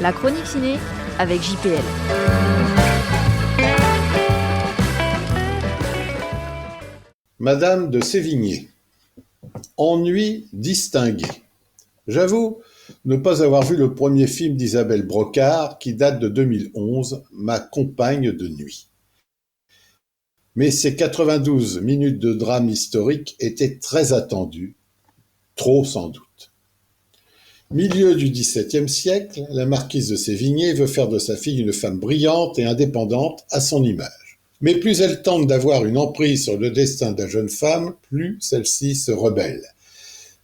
La chronique ciné avec JPL. Madame de Sévigné. Ennui distingué. J'avoue ne pas avoir vu le premier film d'Isabelle Brocard qui date de 2011, Ma compagne de nuit. Mais ces 92 minutes de drame historique étaient très attendues, trop sans doute. Milieu du XVIIe siècle, la marquise de Sévigné veut faire de sa fille une femme brillante et indépendante à son image. Mais plus elle tente d'avoir une emprise sur le destin de la jeune femme, plus celle-ci se rebelle.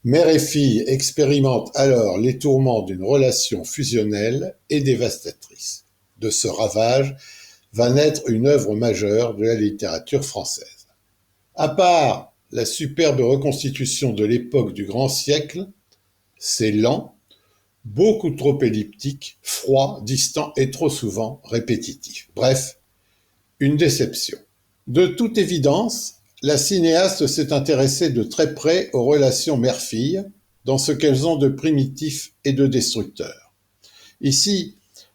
Mère et fille expérimentent alors les tourments d'une relation fusionnelle et dévastatrice. De ce ravage va naître une œuvre majeure de la littérature française. À part la superbe reconstitution de l'époque du grand siècle, c'est lent, beaucoup trop elliptique, froid, distant et trop souvent répétitif. Bref, une déception. De toute évidence, la cinéaste s'est intéressée de très près aux relations mère-fille, dans ce qu'elles ont de primitif et de destructeur. Ici,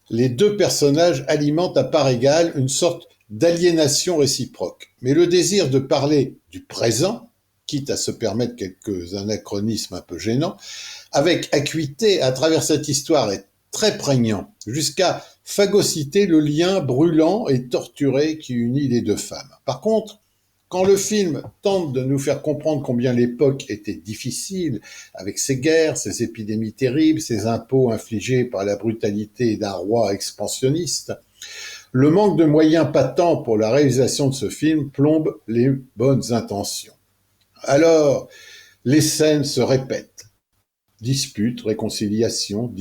les deux personnages alimentent à part égale une sorte d'aliénation réciproque. Mais le désir de parler du présent, quitte à se permettre quelques anachronismes un peu gênants, avec acuité à travers cette histoire est très prégnant, jusqu'à phagocyter le lien brûlant et torturé qui unit les deux femmes. Par contre, quand le film tente de nous faire comprendre combien l'époque était difficile, avec ses guerres, ses épidémies terribles, ses impôts infligés par la brutalité d'un roi expansionniste, le manque de moyens patents pour la réalisation de ce film plombe les bonnes intentions. Alors, les scènes se répètent. Dispute, réconciliation,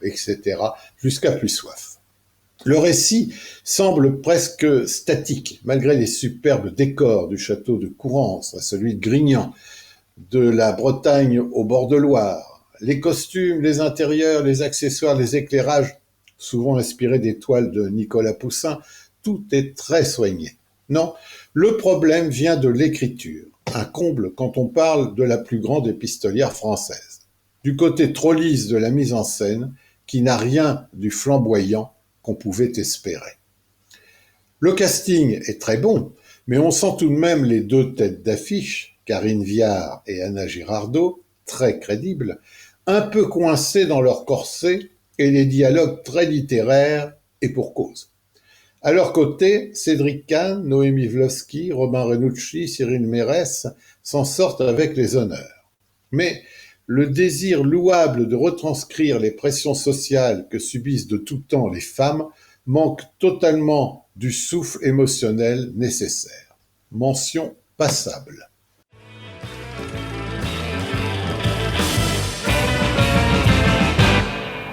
etc., jusqu'à plus soif. Le récit semble presque statique, malgré les superbes décors du château de Courrance à celui de Grignan, de la Bretagne au bord de Loire. Les costumes, les intérieurs, les accessoires, les éclairages, souvent inspirés des toiles de Nicolas Poussin, tout est très soigné. Non, le problème vient de l'écriture, un comble quand on parle de la plus grande épistolière française. Du côté trop lisse de la mise en scène, qui n'a rien du flamboyant qu'on pouvait espérer. Le casting est très bon, mais on sent tout de même les deux têtes d'affiche, Karine Viard et Anna Girardot, très crédibles, un peu coincées dans leur corset et les dialogues très littéraires, et pour cause. À leur côté, Cédric Kahn, Noémie Vlosky, Robin Renucci, Cyril Mérès s'en sortent avec les honneurs. Mais le désir louable de retranscrire les pressions sociales que subissent de tout temps les femmes manque totalement du souffle émotionnel nécessaire. Mention passable.